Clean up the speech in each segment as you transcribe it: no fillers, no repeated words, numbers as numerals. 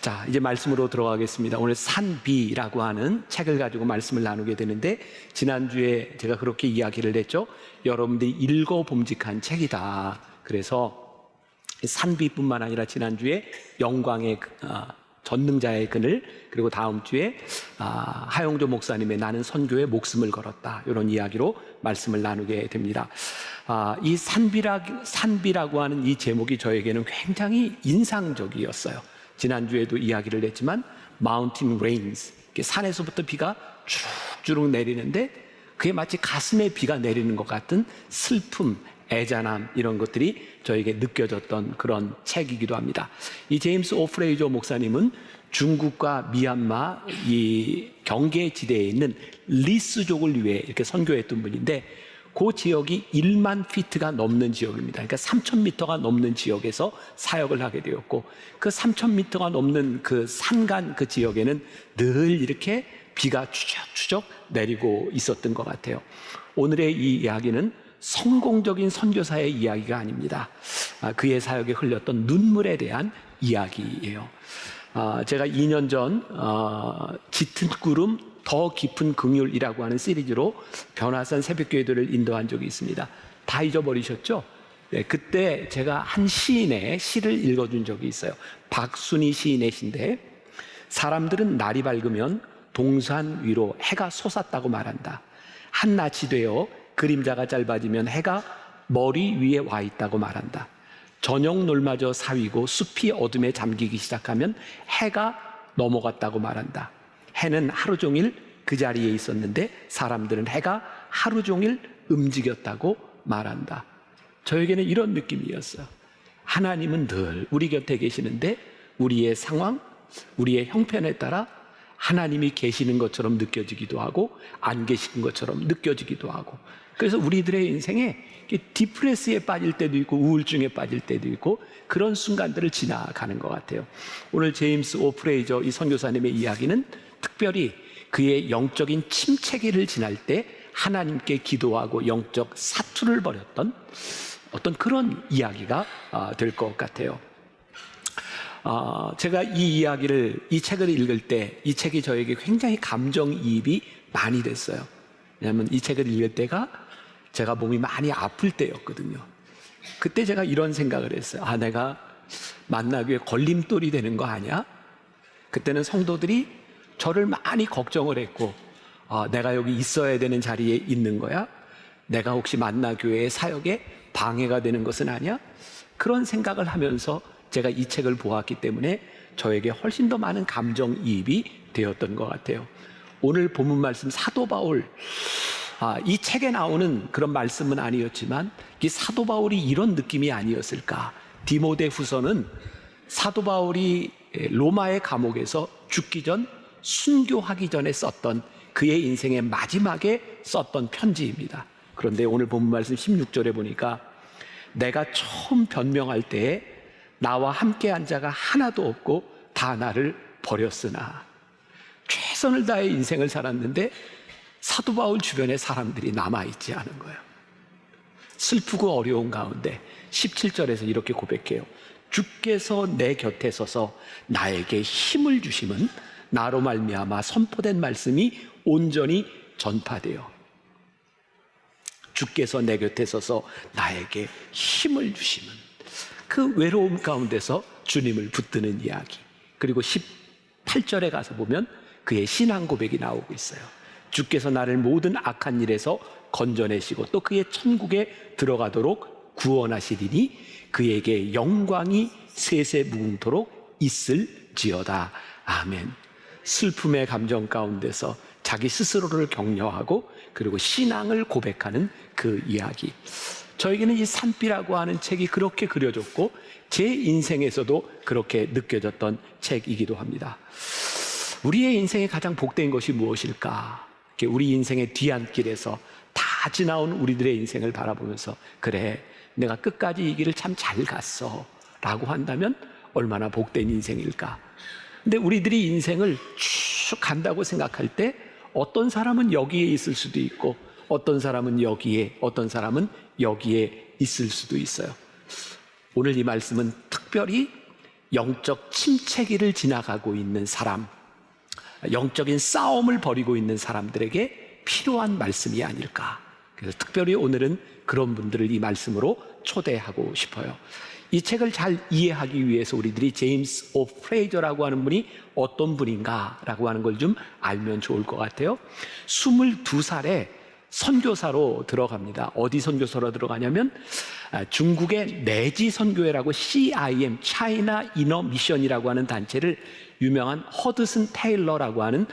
자, 이제 말씀으로 들어가겠습니다. 오늘 산비라고 하는 책을 가지고 말씀을 나누게 되는데, 지난주에 제가 그렇게 이야기를 했죠. 여러분들이 읽어봄직한 책이다. 그래서 산비뿐만 아니라 지난주에 영광의 전능자의 그늘, 그리고 다음 주에 하용조 목사님의 나는 선교에 목숨을 걸었다, 이런 이야기로 말씀을 나누게 됩니다. 이 산비라고 하는 이 제목이 저에게는 굉장히 인상적이었어요. 지난주에도 이야기를 했지만 Mountain Rains, 산에서부터 비가 주룩주룩 내리는데 그게 마치 가슴에 비가 내리는 것 같은 슬픔, 애잔함, 이런 것들이 저에게 느껴졌던 그런 책이기도 합니다. 이 제임스 오프레이저 목사님은 중국과 미얀마 이 경계 지대에 있는 리스족을 위해 이렇게 선교했던 분인데, 그 지역이 1만 피트가 넘는 지역입니다. 그러니까 3,000m가 넘는 지역에서 사역을 하게 되었고, 그 3,000m가 넘는 그 산간 그 지역에는 늘 이렇게 비가 추적추적 내리고 있었던 것 같아요. 오늘의 이 이야기는 성공적인 선교사의 이야기가 아닙니다. 그의 사역에 흘렸던 눈물에 대한 이야기예요. 제가 2년 전 짙은 구름 더 깊은 긍휼이라고 하는 시리즈로 변화산 새벽교회들을 인도한 적이 있습니다. 다 잊어버리셨죠? 네, 그때 제가 한 시인의 시를 읽어준 적이 있어요. 박순희 시인의 시인데, 사람들은 날이 밝으면 동산 위로 해가 솟았다고 말한다. 한낮이 되어 그림자가 짧아지면 해가 머리 위에 와 있다고 말한다. 저녁 놀마저 사위고 숲이 어둠에 잠기기 시작하면 해가 넘어갔다고 말한다. 해는 하루 종일 그 자리에 있었는데 사람들은 해가 하루 종일 움직였다고 말한다. 저에게는 이런 느낌이었어요. 하나님은 늘 우리 곁에 계시는데 우리의 상황, 우리의 형편에 따라 하나님이 계시는 것처럼 느껴지기도 하고 안 계시는 것처럼 느껴지기도 하고, 그래서 우리들의 인생에 디프레스에 빠질 때도 있고 우울증에 빠질 때도 있고 그런 순간들을 지나가는 것 같아요. 오늘 제임스 오프레이저 이 선교사님의 이야기는 특별히 그의 영적인 침체기를 지날 때 하나님께 기도하고 영적 사투를 벌였던 어떤 그런 이야기가 될 것 같아요. 제가 이 책을 읽을 때 이 책이 저에게 굉장히 감정이입이 많이 됐어요. 왜냐하면 이 책을 읽을 때가 제가 몸이 많이 아플 때였거든요. 그때 제가 이런 생각을 했어요. 내가 만나기에 걸림돌이 되는 거 아니야? 그때는 성도들이 저를 많이 걱정을 했고, 내가 여기 있어야 되는 자리에 있는 거야? 내가 혹시 만나교회의 사역에 방해가 되는 것은 아니야? 그런 생각을 하면서 제가 이 책을 보았기 때문에 저에게 훨씬 더 많은 감정이입이 되었던 것 같아요. 오늘 본문 말씀 사도 바울, 이 책에 나오는 그런 말씀은 아니었지만 이 사도 바울이 이런 느낌이 아니었을까. 디모데 후서는 사도 바울이 로마의 감옥에서 죽기 전, 순교하기 전에 썼던 그의 인생의 마지막에 썼던 편지입니다. 그런데 오늘 본문 말씀 16절에 보니까 내가 처음 변명할 때에 나와 함께한 자가 하나도 없고 다 나를 버렸으나, 최선을 다해 인생을 살았는데 사도 바울 주변에 사람들이 남아있지 않은 거예요. 슬프고 어려운 가운데 17절에서 이렇게 고백해요. 주께서 내 곁에 서서 나에게 힘을 주심은 나로 말미암아 선포된 말씀이 온전히 전파되어, 주께서 내 곁에 서서 나에게 힘을 주심은, 그 외로움 가운데서 주님을 붙드는 이야기. 그리고 18절에 가서 보면 그의 신앙 고백이 나오고 있어요. 주께서 나를 모든 악한 일에서 건져내시고 또 그의 천국에 들어가도록 구원하시리니 그에게 영광이 세세무궁토록 있을지어다. 아멘. 슬픔의 감정 가운데서 자기 스스로를 격려하고 그리고 신앙을 고백하는 그 이야기. 저에게는 이 산비라고 하는 책이 그렇게 그려졌고 제 인생에서도 그렇게 느껴졌던 책이기도 합니다. 우리의 인생에 가장 복된 것이 무엇일까? 우리 인생의 뒤안길에서 다 지나온 우리들의 인생을 바라보면서, 그래, 내가 끝까지 이 길을 참 잘 갔어 라고 한다면 얼마나 복된 인생일까? 근데 우리들이 인생을 쭉 간다고 생각할 때 어떤 사람은 여기에 있을 수도 있고 어떤 사람은 여기에, 어떤 사람은 여기에 있을 수도 있어요. 오늘 이 말씀은 특별히 영적 침체기를 지나가고 있는 사람, 영적인 싸움을 벌이고 있는 사람들에게 필요한 말씀이 아닐까. 그래서 특별히 오늘은 그런 분들을 이 말씀으로 초대하고 싶어요. 이 책을 잘 이해하기 위해서 우리들이 제임스 오 프레이저라고 하는 분이 어떤 분인가라고 하는 걸 좀 알면 좋을 것 같아요. 22살에 선교사로 들어갑니다. 어디 선교사로 들어가냐면 중국의 내지 선교회라고 CIM, 차이나 이너 미션이라고 하는 단체를 유명한 허드슨 테일러라고 하는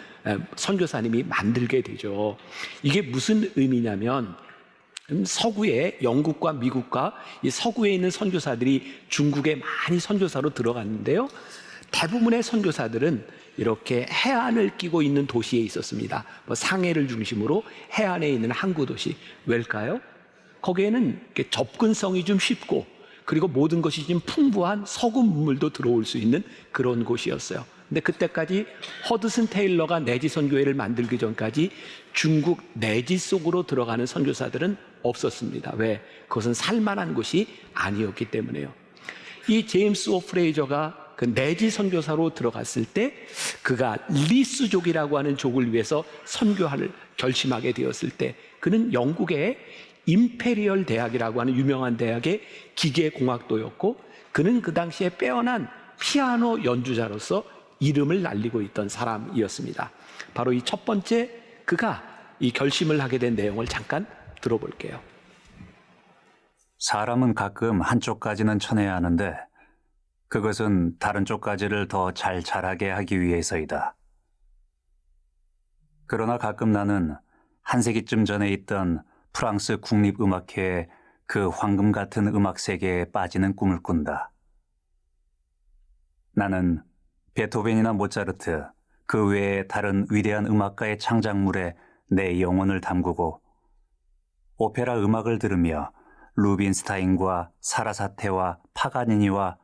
선교사님이 만들게 되죠. 이게 무슨 의미냐면 서구에 영국과 미국과 이 서구에 있는 선교사들이 중국에 많이 선교사로 들어갔는데요. 대부분의 선교사들은 이렇게 해안을 끼고 있는 도시에 있었습니다. 상해를 중심으로 해안에 있는 항구 도시. 왜일까요? 거기에는 접근성이 좀 쉽고 그리고 모든 것이 좀 풍부한 서구 문물도 들어올 수 있는 그런 곳이었어요. 근데 그때까지 허드슨 테일러가 내지 선교회를 만들기 전까지 중국 내지 속으로 들어가는 선교사들은 없었습니다. 왜? 그것은 살만한 곳이 아니었기 때문에요. 이 제임스 오 프레이저가 그 내지 선교사로 들어갔을 때 그가 리스족이라고 하는 족을 위해서 선교를 결심하게 되었을 때 그는 영국의 임페리얼 대학이라고 하는 유명한 대학의 기계공학도였고 그는 그 당시에 빼어난 피아노 연주자로서 이름을 날리고 있던 사람이었습니다. 바로 이 첫 번째 그가 이 결심을 하게 된 내용을 잠깐 들어볼게요. 사람은 가끔 한쪽까지는 쳐내야 하는데 그것은 다른 쪽까지를 더 잘 자라게 하기 위해서이다. 그러나 가끔 나는 한 세기쯤 전에 있던 프랑스 국립음악회의 그 황금 같은 음악 세계에 빠지는 꿈을 꾼다. 나는 베토벤이나 모차르트, 그 외의 다른 위대한 음악가의 창작물에 내 영혼을 담그고 오페라 음악을 들으며 루빈스타인과 사라사테와 파가니니와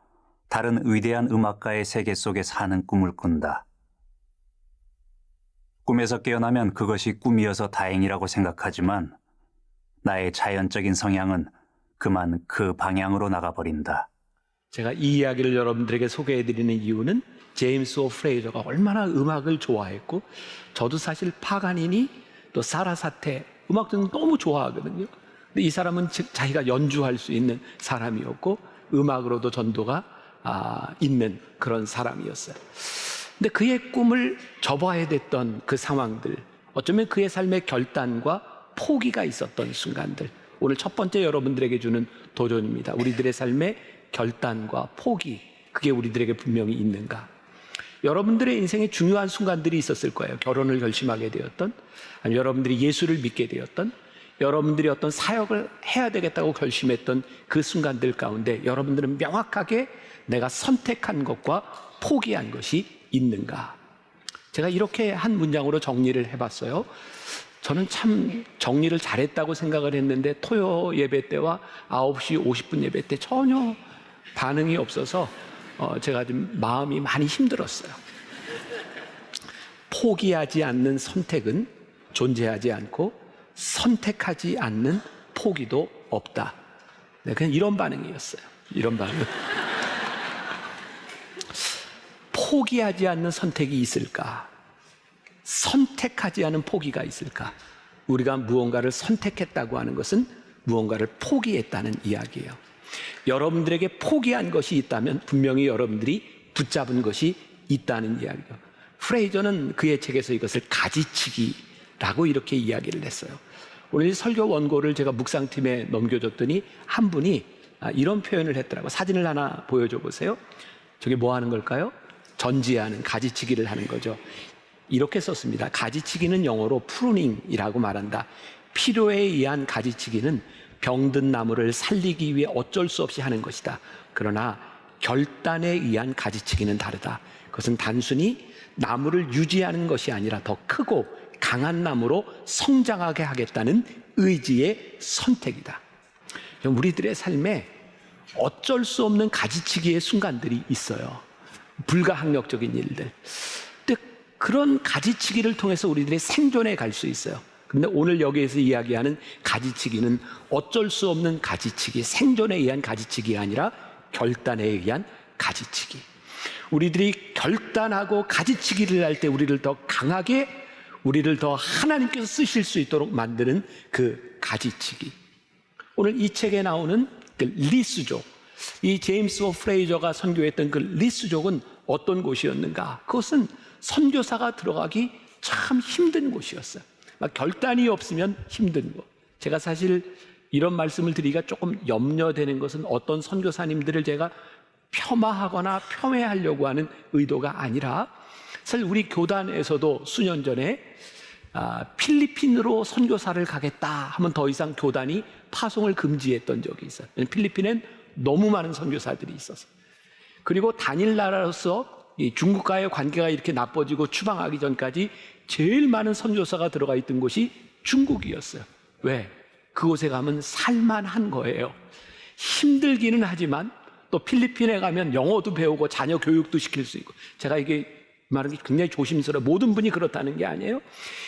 다른 위대한 음악가의 세계 속에 사는 꿈을 꾼다. 꿈에서 깨어나면 그것이 꿈이어서 다행이라고 생각하지만 나의 자연적인 성향은 그만 그 방향으로 나가버린다. 제가 이 이야기를 여러분들에게 소개해드리는 이유는 제임스 오 프레이저가 얼마나 음악을 좋아했고 저도 사실 파가니니 또 사라사테 음악 좀 너무 좋아하거든요. 근데 이 사람은 즉 자기가 연주할 수 있는 사람이었고 음악으로도 전도가 있는 그런 사람이었어요. 근데 그의 꿈을 접어야 됐던 그 상황들, 어쩌면 그의 삶의 결단과 포기가 있었던 순간들, 오늘 첫 번째 여러분들에게 주는 도전입니다. 우리들의 삶의 결단과 포기, 그게 우리들에게 분명히 있는가? 여러분들의 인생에 중요한 순간들이 있었을 거예요. 결혼을 결심하게 되었던, 아니면 여러분들이 예수를 믿게 되었던, 여러분들이 어떤 사역을 해야 되겠다고 결심했던 그 순간들 가운데 여러분들은 명확하게 내가 선택한 것과 포기한 것이 있는가? 제가 이렇게 한 문장으로 정리를 해봤어요. 저는 참 정리를 잘했다고 생각을 했는데 토요 예배 때와 9시 50분 예배 때 전혀 반응이 없어서 제가 좀 마음이 많이 힘들었어요. 포기하지 않는 선택은 존재하지 않고 선택하지 않는 포기도 없다. 네, 그냥 이런 반응이었어요. 이런 반응. 포기하지 않는 선택이 있을까? 선택하지 않은 포기가 있을까? 우리가 무언가를 선택했다고 하는 것은 무언가를 포기했다는 이야기예요. 여러분들에게 포기한 것이 있다면 분명히 여러분들이 붙잡은 것이 있다는 이야기예요. 프레이저는 그의 책에서 이것을 가지치기라고 이렇게 이야기를 했어요. 오늘 설교 원고를 제가 묵상팀에 넘겨줬더니 한 분이 이런 표현을 했더라고요. 사진을 하나 보여줘 보세요. 저게 뭐 하는 걸까요? 전지하는, 가지치기를 하는 거죠. 이렇게 썼습니다. 가지치기는 영어로 프루닝이라고 말한다. 필요에 의한 가지치기는 병든 나무를 살리기 위해 어쩔 수 없이 하는 것이다. 그러나 결단에 의한 가지치기는 다르다. 그것은 단순히 나무를 유지하는 것이 아니라 더 크고 강한 나무로 성장하게 하겠다는 의지의 선택이다. 우리들의 삶에 어쩔 수 없는 가지치기의 순간들이 있어요. 불가항력적인 일들. 근데 그런 가지치기를 통해서 우리들의 생존에 갈 수 있어요. 그런데 오늘 여기에서 이야기하는 가지치기는 어쩔 수 없는 가지치기, 생존에 의한 가지치기가 아니라 결단에 의한 가지치기. 우리들이 결단하고 가지치기를 할 때 우리를 더 강하게, 우리를 더 하나님께서 쓰실 수 있도록 만드는 그 가지치기. 오늘 이 책에 나오는 그 리스족, 이 제임스 오 프레이저가 선교했던 그 리스족은 어떤 곳이었는가? 그것은 선교사가 들어가기 참 힘든 곳이었어요. 막 결단이 없으면 힘든 곳. 제가 사실 이런 말씀을 드리기가 조금 염려되는 것은 어떤 선교사님들을 제가 폄하하거나 폄훼하려고 하는 의도가 아니라, 사실 우리 교단에서도 수년 전에 필리핀으로 선교사를 가겠다 하면 더 이상 교단이 파송을 금지했던 적이 있어요. 필리핀엔 너무 많은 선교사들이 있어서. 그리고 단일 나라로서 이 중국과의 관계가 이렇게 나빠지고 추방하기 전까지 제일 많은 선교사가 들어가 있던 곳이 중국이었어요. 왜? 그곳에 가면 살만한 거예요. 힘들기는 하지만 또 필리핀에 가면 영어도 배우고 자녀 교육도 시킬 수 있고, 제가 이게 말하는 게 굉장히 조심스러워요. 모든 분이 그렇다는 게 아니에요.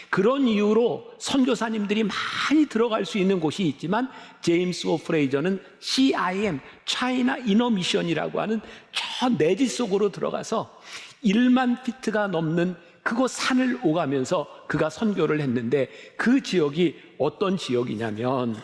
그런 이유로 선교사님들이 많이 들어갈 수 있는 곳이 있지만, 제임스 오 프레이저는 CIM, 차이나 이너 미션이라고 하는 저 내지 속으로 들어가서 1만 피트가 넘는 그곳 산을 오가면서 그가 선교를 했는데, 그 지역이 어떤 지역이냐면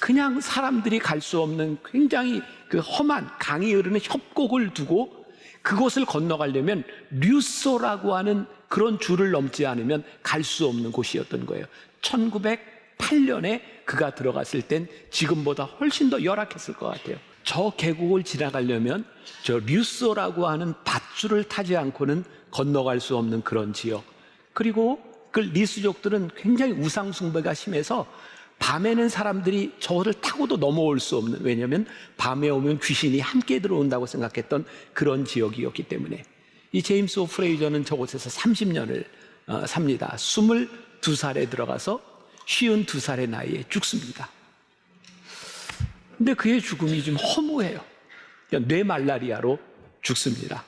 그냥 사람들이 갈 수 없는 굉장히 그 험한 강이 흐르는 협곡을 두고 그곳을 건너가려면 류소라고 하는 그런 줄을 넘지 않으면 갈 수 없는 곳이었던 거예요. 1908년에 그가 들어갔을 땐 지금보다 훨씬 더 열악했을 것 같아요. 저 계곡을 지나가려면 저 류소라고 하는 밧줄을 타지 않고는 건너갈 수 없는 그런 지역. 그리고 그 리스족들은 굉장히 우상숭배가 심해서 밤에는 사람들이 저를 타고도 넘어올 수 없는, 왜냐하면 밤에 오면 귀신이 함께 들어온다고 생각했던 그런 지역이었기 때문에. 이 제임스 오 프레이저는 저곳에서 30년을 삽니다. 22살에 들어가서 52살의 나이에 죽습니다. 근데 그의 죽음이 좀 허무해요. 뇌말라리아로 죽습니다.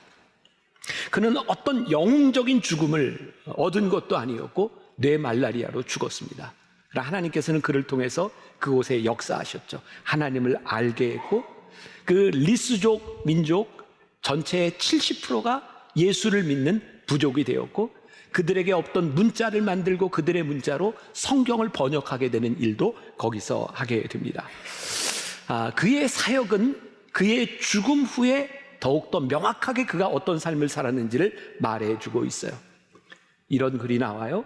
그는 어떤 영웅적인 죽음을 얻은 것도 아니었고 뇌말라리아로 죽었습니다. 그러나 하나님께서는 그를 통해서 그곳에 역사하셨죠. 하나님을 알게 했고, 그 리스족 민족 전체의 70%가 예수를 믿는 부족이 되었고, 그들에게 없던 문자를 만들고 그들의 문자로 성경을 번역하게 되는 일도 거기서 하게 됩니다. 그의 사역은 그의 죽음 후에 더욱더 명확하게 그가 어떤 삶을 살았는지를 말해주고 있어요. 이런 글이 나와요.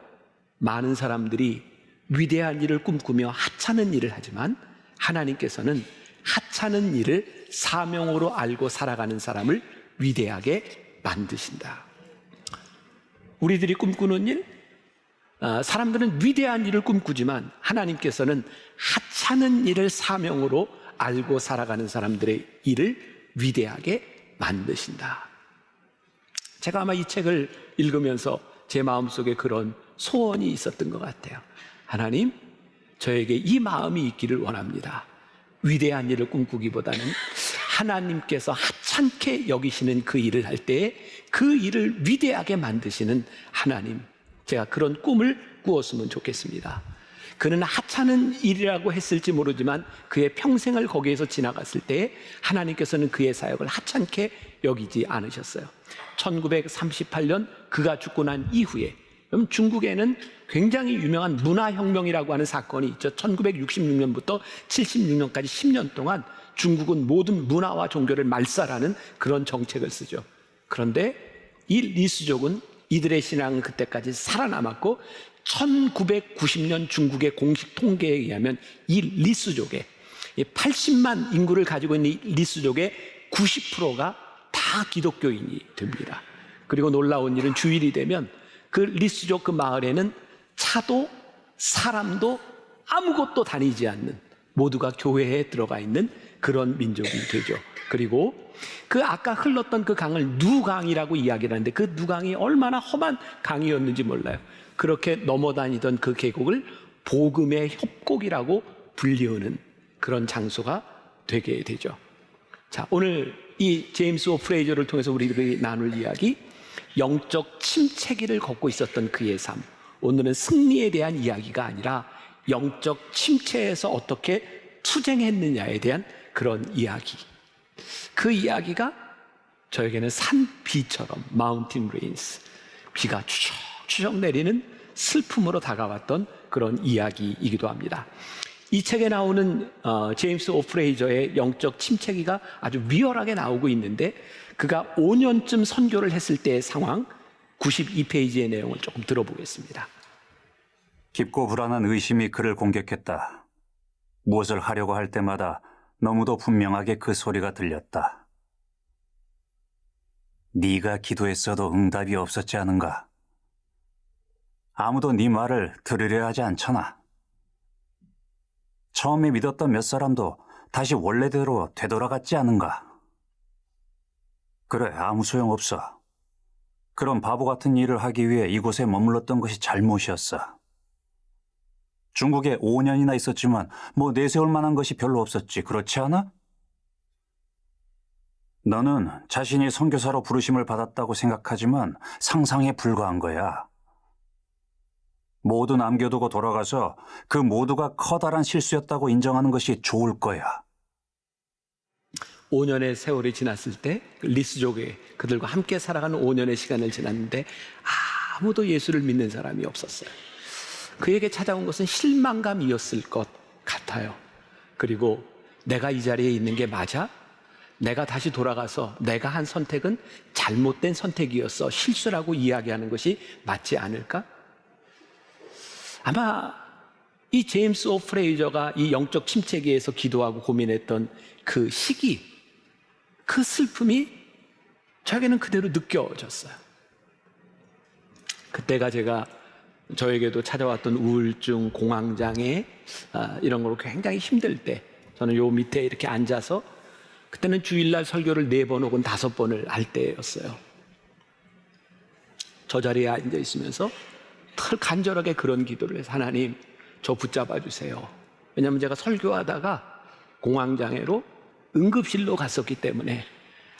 많은 사람들이 위대한 일을 꿈꾸며 하찮은 일을 하지만 하나님께서는 하찮은 일을 사명으로 알고 살아가는 사람을 위대하게 만드신다. 우리들이 꿈꾸는 일, 사람들은 위대한 일을 꿈꾸지만 하나님께서는 하찮은 일을 사명으로 알고 살아가는 사람들의 일을 위대하게 만드신다. 제가 아마 이 책을 읽으면서 제 마음속에 그런 소원이 있었던 것 같아요. 하나님, 저에게 이 마음이 있기를 원합니다. 위대한 일을 꿈꾸기보다는 하나님께서 하찮게 여기시는 그 일을 할 때에 그 일을 위대하게 만드시는 하나님, 제가 그런 꿈을 꾸었으면 좋겠습니다. 그는 하찮은 일이라고 했을지 모르지만 그의 평생을 거기에서 지나갔을 때에 하나님께서는 그의 사역을 하찮게 여기지 않으셨어요. 1938년 그가 죽고 난 이후에, 그럼 중국에는 굉장히 유명한 문화혁명이라고 하는 사건이 있죠. 1966년부터 76년까지 10년 동안 중국은 모든 문화와 종교를 말살하는 그런 정책을 쓰죠. 그런데 이 리스족은 이들의 신앙은 그때까지 살아남았고 1990년 중국의 공식 통계에 의하면 이 리스족의 80만 인구를 가지고 있는 이 리스족의 90%가 다 기독교인이 됩니다. 그리고 놀라운 일은 주일이 되면 그 리스족 그 마을에는 차도 사람도 아무것도 다니지 않는, 모두가 교회에 들어가 있는 그런 민족이 되죠. 그리고 그 아까 흘렀던 그 강을 누강이라고 이야기를 하는데 그 누강이 얼마나 험한 강이었는지 몰라요. 그렇게 넘어다니던 그 계곡을 복음의 협곡이라고 불리우는 그런 장소가 되게 되죠. 자, 오늘 이 제임스 오 프레이저를 통해서 우리들이 나눌 이야기, 영적 침체기를 걷고 있었던 그의 삶. 오늘은 승리에 대한 이야기가 아니라 영적 침체에서 어떻게 투쟁했느냐에 대한 그런 이야기. 그 이야기가 저에게는 산비처럼 마운틴 레인스, 비가 추적추적 내리는 슬픔으로 다가왔던 그런 이야기이기도 합니다. 이 책에 나오는 제임스 오프레이저의 영적 침체기가 아주 리얼하게 나오고 있는데, 그가 5년쯤 선교를 했을 때의 상황, 92페이지의 내용을 조금 들어보겠습니다. 깊고 불안한 의심이 그를 공격했다. 무엇을 하려고 할 때마다 너무도 분명하게 그 소리가 들렸다. 네가 기도했어도 응답이 없었지 않은가? 아무도 네 말을 들으려 하지 않잖아. 처음에 믿었던 몇 사람도 다시 원래대로 되돌아갔지 않은가? 그래, 아무 소용없어. 그런 바보 같은 일을 하기 위해 이곳에 머물렀던 것이 잘못이었어. 중국에 5년이나 있었지만 뭐 내세울 만한 것이 별로 없었지, 그렇지 않아? 너는 자신이 선교사로 부르심을 받았다고 생각하지만 상상에 불과한 거야. 모두 남겨두고 돌아가서 그 모두가 커다란 실수였다고 인정하는 것이 좋을 거야. 5년의 세월이 지났을 때 리스족의 그들과 함께 살아가는 5년의 시간을 지났는데 아무도 예수를 믿는 사람이 없었어요. 그에게 찾아온 것은 실망감이었을 것 같아요. 그리고 내가 이 자리에 있는 게 맞아? 내가 다시 돌아가서 내가 한 선택은 잘못된 선택이었어, 실수라고 이야기하는 것이 맞지 않을까? 아마 이 제임스 오프레이저가 이 영적 침체기에서 기도하고 고민했던 그 시기, 그 슬픔이 저에게는 그대로 느껴졌어요. 그때가 저에게도 찾아왔던 우울증, 공황장애, 이런 걸로 굉장히 힘들 때, 저는 요 밑에 이렇게 앉아서 그때는 주일날 설교를 4번 혹은 5번을 할 때였어요. 저 자리에 앉아 있으면서 털 간절하게 그런 기도를 해서, 하나님, 저 붙잡아 주세요. 왜냐하면 제가 설교하다가 공황장애로 응급실로 갔었기 때문에,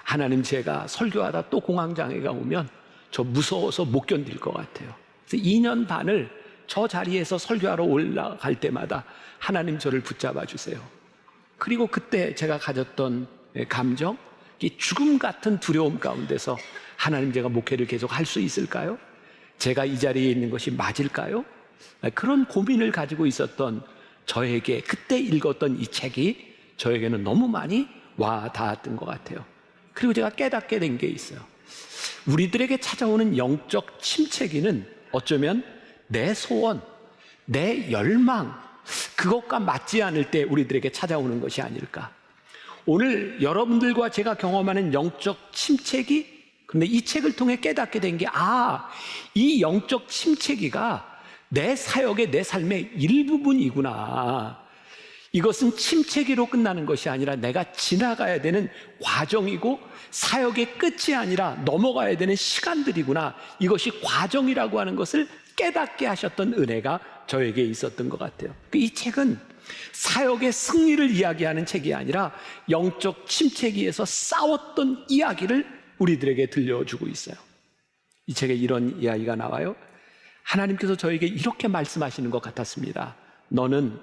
하나님, 제가 설교하다 또 공황장애가 오면 저 무서워서 못 견딜 것 같아요. 그래서 2년 반을 저 자리에서 설교하러 올라갈 때마다 하나님, 저를 붙잡아 주세요. 그리고 그때 제가 가졌던 감정, 이 죽음 같은 두려움 가운데서, 하나님, 제가 목회를 계속 할 수 있을까요? 제가 이 자리에 있는 것이 맞을까요? 그런 고민을 가지고 있었던 저에게 그때 읽었던 이 책이 저에게는 너무 많이 와 닿았던 것 같아요. 그리고 제가 깨닫게 된 게 있어요. 우리들에게 찾아오는 영적 침체기는 어쩌면 내 소원, 내 열망, 그것과 맞지 않을 때 우리들에게 찾아오는 것이 아닐까. 오늘 여러분들과 제가 경험하는 영적 침체기, 그런데 이 책을 통해 깨닫게 된 게, 이 영적 침체기가 내 사역의, 내 삶의 일부분이구나. 이것은 침체기로 끝나는 것이 아니라 내가 지나가야 되는 과정이고, 사역의 끝이 아니라 넘어가야 되는 시간들이구나. 이것이 과정이라고 하는 것을 깨닫게 하셨던 은혜가 저에게 있었던 것 같아요. 이 책은 사역의 승리를 이야기하는 책이 아니라 영적 침체기에서 싸웠던 이야기를 우리들에게 들려주고 있어요. 이 책에 이런 이야기가 나와요. 하나님께서 저에게 이렇게 말씀하시는 것 같았습니다. 너는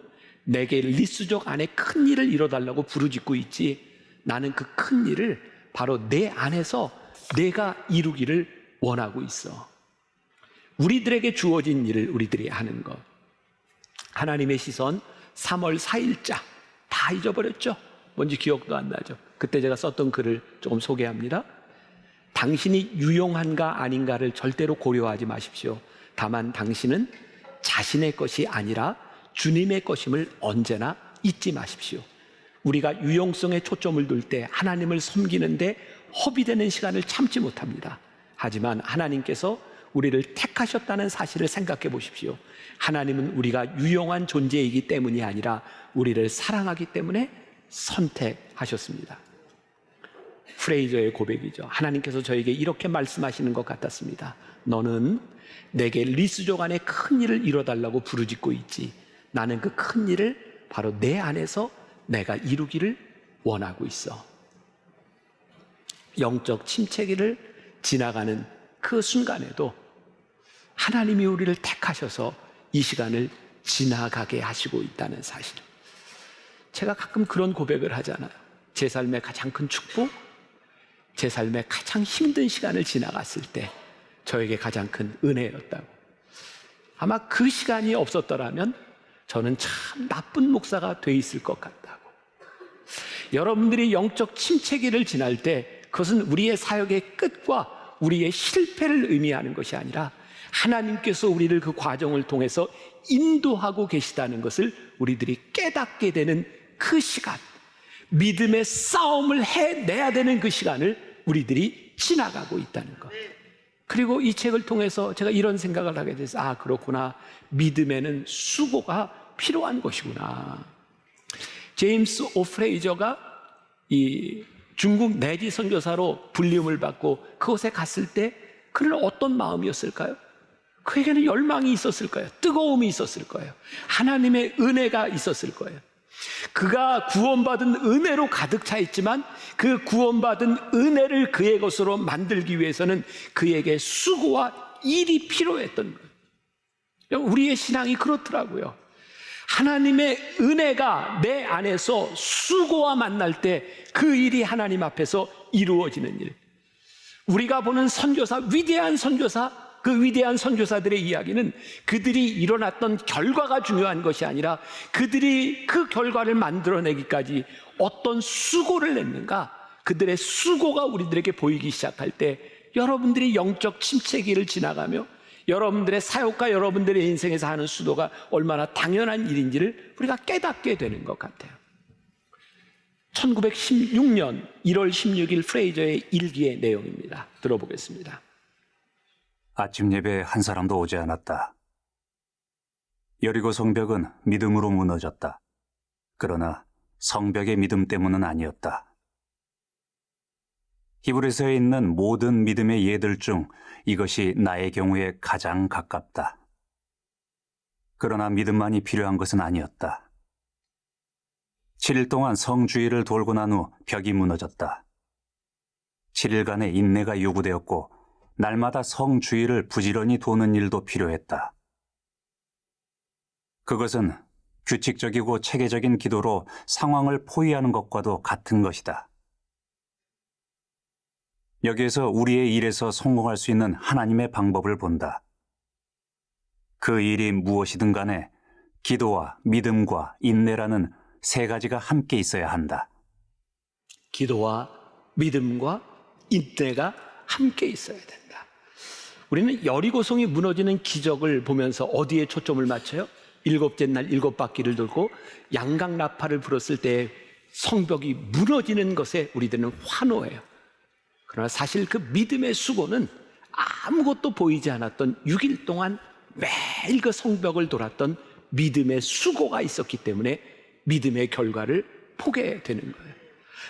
내게 리스족 안에 큰 일을 이뤄달라고 부르짖고 있지. 나는 그 큰 일을 바로 내 안에서 내가 이루기를 원하고 있어. 우리들에게 주어진 일을 우리들이 하는 것. 하나님의 시선 3월 4일자 다 잊어버렸죠? 뭔지 기억도 안 나죠? 그때 제가 썼던 글을 조금 소개합니다. 당신이 유용한가 아닌가를 절대로 고려하지 마십시오. 다만 당신은 자신의 것이 아니라 주님의 것임을 언제나 잊지 마십시오. 우리가 유용성에 초점을 둘 때 하나님을 섬기는데 허비되는 시간을 참지 못합니다. 하지만 하나님께서 우리를 택하셨다는 사실을 생각해 보십시오. 하나님은 우리가 유용한 존재이기 때문이 아니라 우리를 사랑하기 때문에 선택하셨습니다. 프레이저의 고백이죠. 하나님께서 저에게 이렇게 말씀하시는 것 같았습니다. 너는 내게 리스족 안에 큰 일을 이뤄달라고 부르짖고 있지. 나는 그 큰 일을 바로 내 안에서 내가 이루기를 원하고 있어. 영적 침체기를 지나가는 그 순간에도 하나님이 우리를 택하셔서 이 시간을 지나가게 하시고 있다는 사실. 제가 가끔 그런 고백을 하잖아요. 제 삶의 가장 큰 축복, 제 삶의 가장 힘든 시간을 지나갔을 때 저에게 가장 큰 은혜였다고. 아마 그 시간이 없었더라면 저는 참 나쁜 목사가 돼 있을 것 같다고. 여러분들이 영적 침체기를 지날 때 그것은 우리의 사역의 끝과 우리의 실패를 의미하는 것이 아니라 하나님께서 우리를 그 과정을 통해서 인도하고 계시다는 것을 우리들이 깨닫게 되는 그 시간, 믿음의 싸움을 해내야 되는 그 시간을 우리들이 지나가고 있다는 것. 그리고 이 책을 통해서 제가 이런 생각을 하게 돼서, 아, 그렇구나, 믿음에는 수고가 필요한 것이구나. 제임스 오프레이저가 이 중국 내지 선교사로 불림을 받고 그곳에 갔을 때 그는 어떤 마음이었을까요? 그에게는 열망이 있었을 거예요. 뜨거움이 있었을 거예요. 하나님의 은혜가 있었을 거예요. 그가 구원받은 은혜로 가득 차 있지만 그 구원받은 은혜를 그의 것으로 만들기 위해서는 그에게 수고와 일이 필요했던 거예요. 우리의 신앙이 그렇더라고요. 하나님의 은혜가 내 안에서 수고와 만날 때 그 일이 하나님 앞에서 이루어지는 일. 우리가 보는 선교사, 위대한 선교사, 그 위대한 선교사들의 이야기는 그들이 일어났던 결과가 중요한 것이 아니라 그들이 그 결과를 만들어내기까지 어떤 수고를 냈는가, 그들의 수고가 우리들에게 보이기 시작할 때 여러분들이 영적 침체기를 지나가며 여러분들의 사역과 여러분들의 인생에서 하는 수도가 얼마나 당연한 일인지를 우리가 깨닫게 되는 것 같아요. 1916년 1월 16일 프레이저의 일기의 내용입니다. 들어보겠습니다. 아침 예배에 한 사람도 오지 않았다. 여리고 성벽은 믿음으로 무너졌다. 그러나 성벽의 믿음 때문은 아니었다. 히브리서에 있는 모든 믿음의 예들 중 이것이 나의 경우에 가장 가깝다. 그러나 믿음만이 필요한 것은 아니었다. 7일 동안 성주의를 돌고 난 후 벽이 무너졌다. 7일간의 인내가 요구되었고 날마다 성주의를 부지런히 도는 일도 필요했다. 그것은 규칙적이고 체계적인 기도로 상황을 포위하는 것과도 같은 것이다. 여기에서 우리의 일에서 성공할 수 있는 하나님의 방법을 본다. 그 일이 무엇이든 간에 기도와 믿음과 인내라는 세 가지가 함께 있어야 한다. 기도와 믿음과 인내가 함께 있어야 된다. 우리는 여리고성이 무너지는 기적을 보면서 어디에 초점을 맞춰요? 일곱째 날 일곱 바퀴를 돌고 양강나팔을 불었을 때 성벽이 무너지는 것에 우리들은 환호해요. 그러나 사실 그 믿음의 수고는 아무것도 보이지 않았던 6일 동안 매일 그 성벽을 돌았던 믿음의 수고가 있었기 때문에 믿음의 결과를 보게 되는 거예요.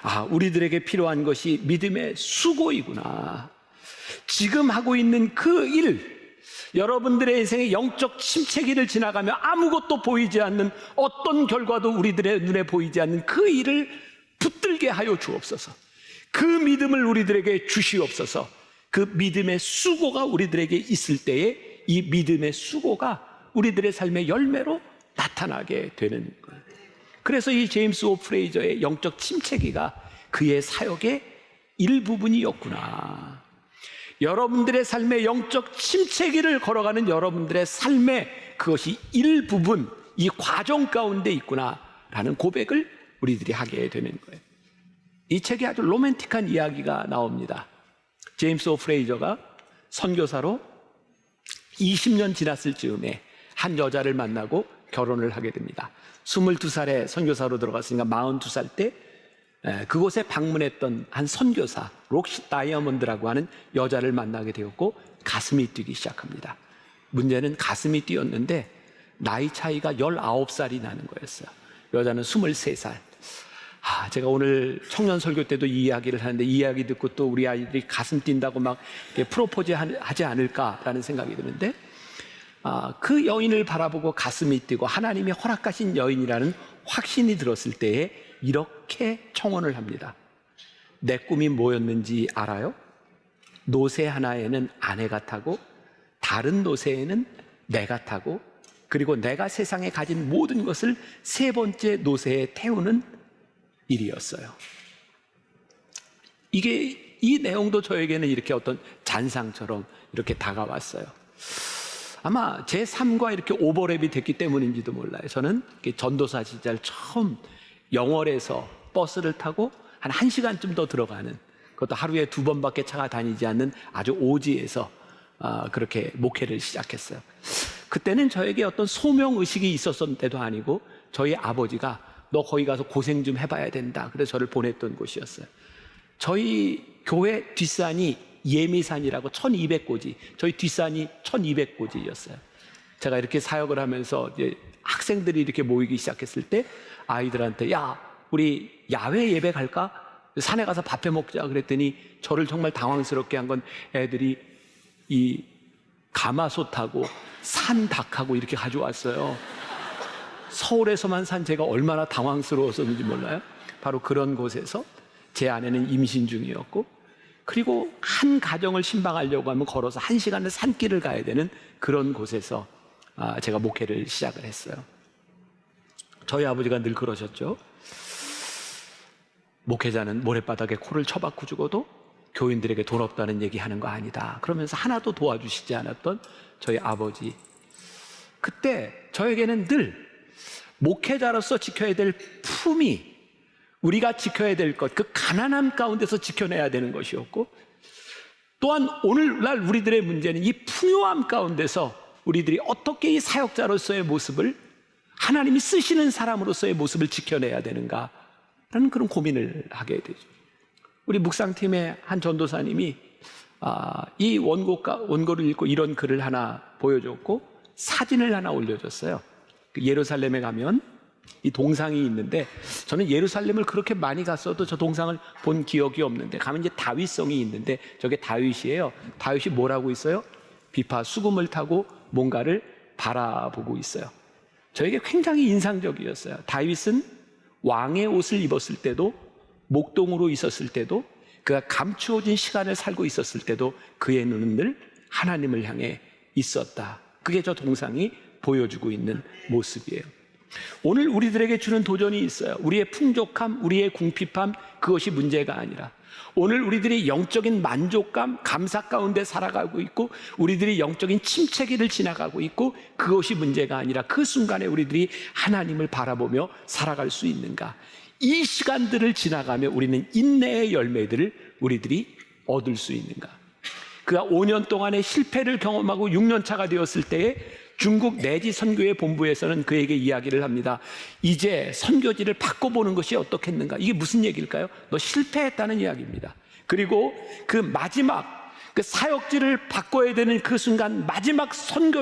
아, 우리들에게 필요한 것이 믿음의 수고이구나. 지금 하고 있는 그 일, 여러분들의 인생의 영적 침체기를 지나가며 아무것도 보이지 않는 어떤 결과도 우리들의 눈에 보이지 않는 그 일을 붙들게 하여 주옵소서. 그 믿음을 우리들에게 주시옵소서. 그 믿음의 수고가 우리들에게 있을 때에 이 믿음의 수고가 우리들의 삶의 열매로 나타나게 되는 거예요. 그래서 이 제임스 오프레이저의 영적 침체기가 그의 사역의 일부분이었구나. 여러분들의 삶의 영적 침체기를 걸어가는 여러분들의 삶의 그것이 일부분, 이 과정 가운데 있구나라는 고백을 우리들이 하게 되는 거예요. 이 책에 아주 로맨틱한 이야기가 나옵니다. 제임스 오프레이저가 선교사로 20년 지났을 즈음에 한 여자를 만나고 결혼을 하게 됩니다. 22살에 선교사로 들어갔으니까 42살 때 그곳에 방문했던 한 선교사 록시 다이아몬드라고 하는 여자를 만나게 되었고 가슴이 뛰기 시작합니다. 문제는 가슴이 뛰었는데 나이 차이가 19살이 나는 거였어요. 여자는 23살. 제가 오늘 청년 설교 때도 이 이야기를 하는데 이 이야기 듣고 또 우리 아이들이 가슴 뛴다고 막 프로포즈 하지 않을까라는 생각이 드는데 그 여인을 바라보고 가슴이 뛰고 하나님이 허락하신 여인이라는 확신이 들었을 때에 이렇게 청혼을 합니다. 내 꿈이 뭐였는지 알아요? 노새 하나에는 아내가 타고 다른 노새에는 내가 타고 그리고 내가 세상에 가진 모든 것을 세 번째 노새에 태우는 일이었어요. 이게 이 내용도 저에게는 이렇게 어떤 잔상처럼 이렇게 다가왔어요. 아마 제 삶과 이렇게 오버랩이 됐기 때문인지도 몰라요. 저는 전도사 시절 처음 영월에서 버스를 타고 한 1시간쯤 더 들어가는, 그것도 하루에 2번밖에 차가 다니지 않는 아주 오지에서 그렇게 목회를 시작했어요. 그때는 저에게 어떤 소명의식이 있었던 때도 아니고 저희 아버지가 너 거기 가서 고생 좀 해봐야 된다, 그래서 저를 보냈던 곳이었어요. 저희 교회 뒷산이 예미산이라고 1200고지, 저희 뒷산이 1200고지였어요. 제가 이렇게 사역을 하면서 이제 학생들이 이렇게 모이기 시작했을 때 아이들한테 야, 우리 야외 예배 갈까? 산에 가서 밥 해 먹자 그랬더니 저를 정말 당황스럽게 한 건 애들이 이 가마솥하고 산닭하고 이렇게 가져왔어요. 서울에서만 산 제가 얼마나 당황스러웠었는지 몰라요. 바로 그런 곳에서 제 아내는 임신 중이었고, 그리고 한 가정을 신방하려고 하면 걸어서 1시간을 산길을 가야 되는 그런 곳에서 제가 목회를 시작을 했어요. 저희 아버지가 늘 그러셨죠. 목회자는 모래바닥에 코를 쳐박고 죽어도 교인들에게 돈 없다는 얘기하는 거 아니다, 그러면서 하나도 도와주시지 않았던 저희 아버지. 그때 저에게는 늘 목회자로서 지켜야 될 품위, 우리가 지켜야 될 것, 그 가난함 가운데서 지켜내야 되는 것이었고, 또한 오늘날 우리들의 문제는 이 풍요함 가운데서 우리들이 어떻게 이 사역자로서의 모습을, 하나님이 쓰시는 사람으로서의 모습을 지켜내야 되는가라는 그런 고민을 하게 되죠. 우리 묵상팀의 한 전도사님이 이 원고를 읽고 이런 글을 하나 보여줬고 사진을 하나 올려줬어요. 예루살렘에 가면 이 동상이 있는데, 저는 예루살렘을 그렇게 많이 갔어도 저 동상을 본 기억이 없는데, 가면 이제 다윗성이 있는데 저게 다윗이에요. 다윗이 뭐라고 있어요? 비파 수금을 타고 뭔가를 바라보고 있어요. 저에게 굉장히 인상적이었어요. 다윗은 왕의 옷을 입었을 때도, 목동으로 있었을 때도, 그가 감추어진 시간을 살고 있었을 때도 그의 눈은 늘 하나님을 향해 있었다. 그게 저 동상이 보여주고 있는 모습이에요. 오늘 우리들에게 주는 도전이 있어요. 우리의 풍족함, 우리의 궁핍함, 그것이 문제가 아니라 오늘 우리들이 영적인 만족감, 감사 가운데 살아가고 있고 우리들이 영적인 침체기를 지나가고 있고, 그것이 문제가 아니라 그 순간에 우리들이 하나님을 바라보며 살아갈 수 있는가. 이 시간들을 지나가며 우리는 인내의 열매들을 우리들이 얻을 수 있는가. 그가 5년 동안의 실패를 경험하고 6년 차가 되었을 때에 중국 내지 선교회 본부에서는 그에게 이야기를 합니다. 이제 선교지를 바꿔보는 것이 어떻겠는가. 이게 무슨 얘기일까요? 너 실패했다는 이야기입니다. 그리고 그 마지막 그 사역지를 바꿔야 되는 그 순간 마지막 선교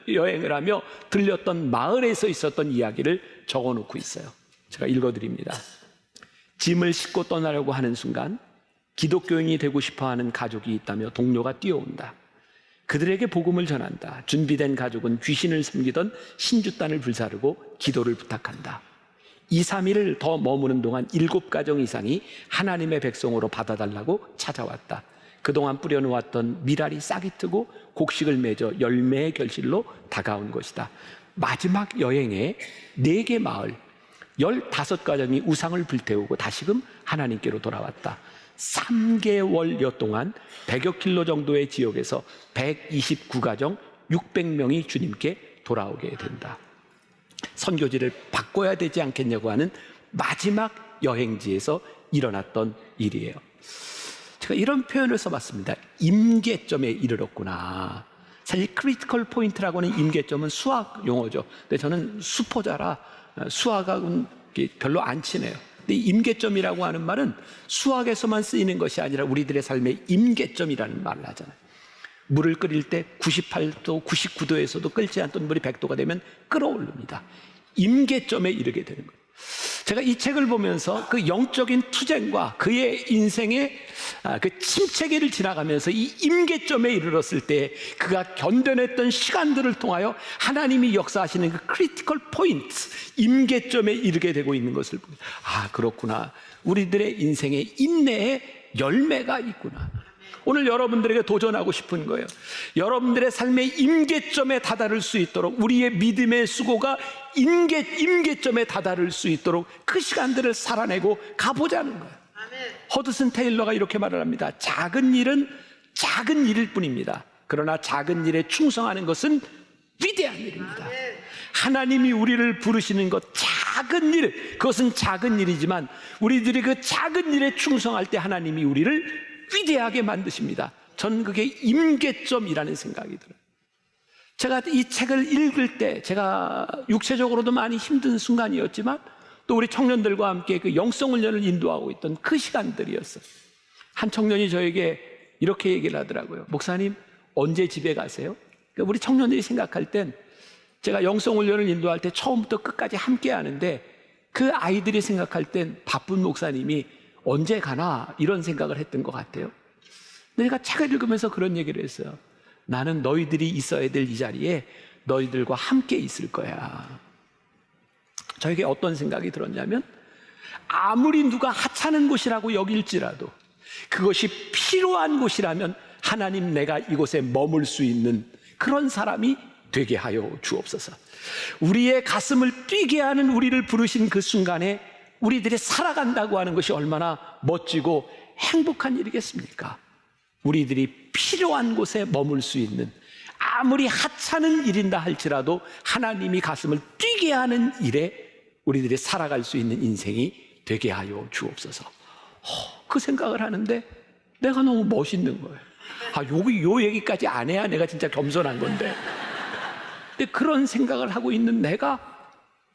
여행을 하며 들렸던 마을에서 있었던 이야기를 적어놓고 있어요. 제가 읽어드립니다. 짐을 싣고 떠나려고 하는 순간 기독교인이 되고 싶어하는 가족이 있다며 동료가 뛰어온다. 그들에게 복음을 전한다. 준비된 가족은 귀신을 섬기던 신주단을 불사르고 기도를 부탁한다. 2, 3일을 더 머무는 동안 7가정 이상이 하나님의 백성으로 받아달라고 찾아왔다. 그동안 뿌려놓았던 미랄이 싹이 트고 곡식을 맺어 열매의 결실로 다가온 것이다. 마지막 여행에 4개 마을 15가정이 우상을 불태우고 다시금 하나님께로 돌아왔다. 3개월여 동안 100여 킬로 정도의 지역에서 129가정 600명이 주님께 돌아오게 된다. 선교지를 바꿔야 되지 않겠냐고 하는 마지막 여행지에서 일어났던 일이에요. 제가 이런 표현을 써봤습니다. 임계점에 이르렀구나. 사실 크리티컬 포인트라고 하는 임계점은 수학 용어죠. 근데 저는 수포자라 수학하고는 별로 안 친해요. 근데 임계점이라고 하는 말은 수학에서만 쓰이는 것이 아니라 우리들의 삶의 임계점이라는 말을 하잖아요. 물을 끓일 때 98도, 99도에서도 끓지 않던 물이 100도가 되면 끓어오릅니다. 임계점에 이르게 되는 거예요. 제가 이 책을 보면서 그 영적인 투쟁과 그의 인생의 그 침체기를 지나가면서 이 임계점에 이르렀을 때 그가 견뎌냈던 시간들을 통하여 하나님이 역사하시는 그 크리티컬 포인트, 임계점에 이르게 되고 있는 것을 보고, 그렇구나. 우리들의 인생에 인내의 열매가 있구나. 오늘 여러분들에게 도전하고 싶은 거예요. 여러분들의 삶의 임계점에 다다를 수 있도록, 우리의 믿음의 수고가 임계점에 다다를 수 있도록 그 시간들을 살아내고 가보자는 거예요. 아멘. 허드슨 테일러가 이렇게 말을 합니다. 작은 일은 작은 일일 뿐입니다. 그러나 작은 일에 충성하는 것은 위대한 일입니다. 하나님이 우리를 부르시는 것, 작은 일, 그것은 작은 일이지만 우리들이 그 작은 일에 충성할 때 하나님이 우리를 위대하게 만드십니다. 저는 그게 임계점이라는 생각이 들어요. 제가 이 책을 읽을 때 제가 육체적으로도 많이 힘든 순간이었지만 또 우리 청년들과 함께 그 영성훈련을 인도하고 있던 그 시간들이었어요. 한 청년이 저에게 이렇게 얘기를 하더라고요. 목사님, 언제 집에 가세요? 그러니까 우리 청년들이 생각할 땐 제가 영성훈련을 인도할 때 처음부터 끝까지 함께 하는데 그 아이들이 생각할 땐 바쁜 목사님이 언제 가나 이런 생각을 했던 것 같아요. 내가 책을 읽으면서 그런 얘기를 했어요. 나는 너희들이 있어야 될 이 자리에 너희들과 함께 있을 거야. 저에게 어떤 생각이 들었냐면 아무리 누가 하찮은 곳이라고 여길지라도 그것이 필요한 곳이라면 하나님, 내가 이곳에 머물 수 있는 그런 사람이 되게 하여 주옵소서. 우리의 가슴을 뛰게 하는 우리를 부르신 그 순간에 우리들이 살아간다고 하는 것이 얼마나 멋지고 행복한 일이겠습니까? 우리들이 필요한 곳에 머물 수 있는, 아무리 하찮은 일인다 할지라도 하나님이 가슴을 뛰게 하는 일에 우리들이 살아갈 수 있는 인생이 되게 하여 주옵소서. 그 생각을 하는데 내가 너무 멋있는 거예요. 요 얘기까지 안 해야 내가 진짜 겸손한 건데. 근데 그런 생각을 하고 있는 내가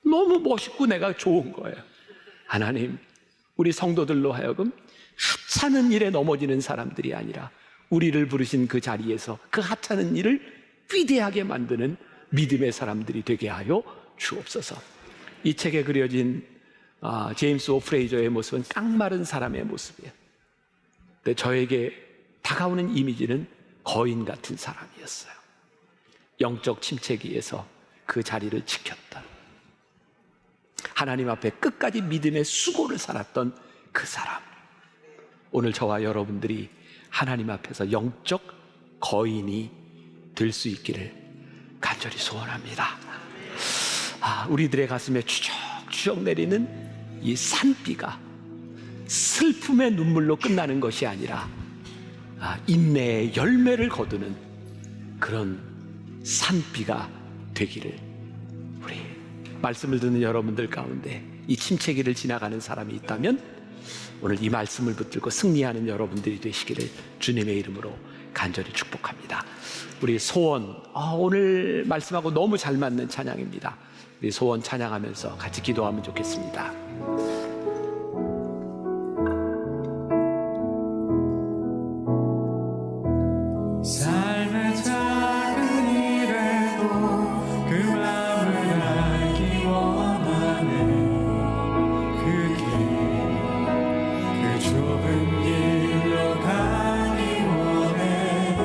너무 멋있고 내가 좋은 거예요. 하나님, 우리 성도들로 하여금 하찮은 일에 넘어지는 사람들이 아니라 우리를 부르신 그 자리에서 그 하찮은 일을 위대하게 만드는 믿음의 사람들이 되게 하여 주옵소서. 이 책에 그려진 제임스 오 프레이저의 모습은 깡마른 사람의 모습이에요. 근데 저에게 다가오는 이미지는 거인 같은 사람이었어요. 영적 침체기에서 그 자리를 지켰던, 하나님 앞에 끝까지 믿음의 수고를 살았던 그 사람. 오늘 저와 여러분들이 하나님 앞에서 영적 거인이 될 수 있기를 간절히 소원합니다. 우리들의 가슴에 추적추적 내리는 이 산비가 슬픔의 눈물로 끝나는 것이 아니라 인내의 열매를 거두는 그런 산비가 되기를, 우리 말씀을 듣는 여러분들 가운데 이 침체기를 지나가는 사람이 있다면 오늘 이 말씀을 붙들고 승리하는 여러분들이 되시기를 주님의 이름으로 간절히 축복합니다. 우리 소원, 오늘 말씀하고 너무 잘 맞는 찬양입니다. 우리 소원 찬양하면서 같이 기도하면 좋겠습니다. 삶의 작은 일에도 그 마음을 알기 원하네. 그 좁은 길로 가기 원해.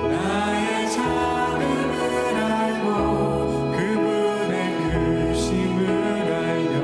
나의 작음을 알고 그분의 크심을 알며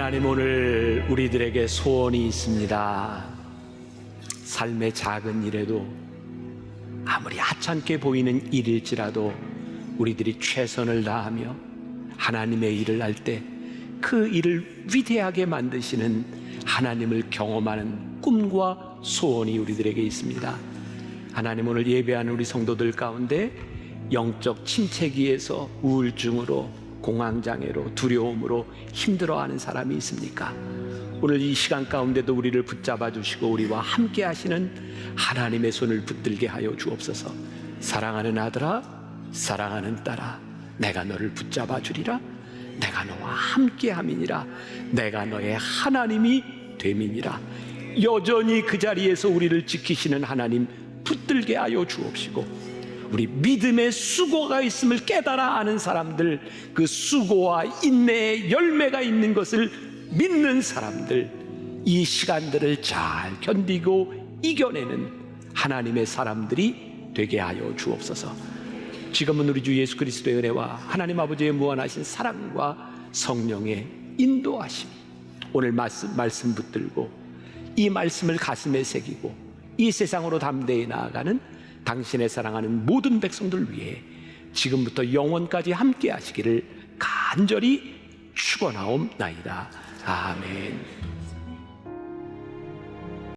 하나님, 오늘 우리들에게 소원이 있습니다. 삶의 작은 일에도 아무리 하찮게 보이는 일일지라도 우리들이 최선을 다하며 하나님의 일을 할 때 그 일을 위대하게 만드시는 하나님을 경험하는 꿈과 소원이 우리들에게 있습니다. 하나님, 오늘 예배하는 우리 성도들 가운데 영적 침체기에서 우울증으로, 공황장애로, 두려움으로 힘들어하는 사람이 있습니까? 오늘 이 시간 가운데도 우리를 붙잡아 주시고 우리와 함께 하시는 하나님의 손을 붙들게 하여 주옵소서. 사랑하는 아들아, 사랑하는 딸아, 내가 너를 붙잡아 주리라. 내가 너와 함께 함이니라. 내가 너의 하나님이 됨이니라. 여전히 그 자리에서 우리를 지키시는 하나님 붙들게 하여 주옵시고, 우리 믿음의 수고가 있음을 깨달아 아는 사람들, 그 수고와 인내의 열매가 있는 것을 믿는 사람들, 이 시간들을 잘 견디고 이겨내는 하나님의 사람들이 되게 하여 주옵소서. 지금은 우리 주 예수 그리스도의 은혜와 하나님 아버지의 무한하신 사랑과 성령의 인도하심, 오늘 말씀 붙들고 이 말씀을 가슴에 새기고 이 세상으로 담대히 나아가는 당신의 사랑하는 모든 백성들 위해 지금부터 영원까지 함께 하시기를 간절히 축원하옵나이다. 아멘.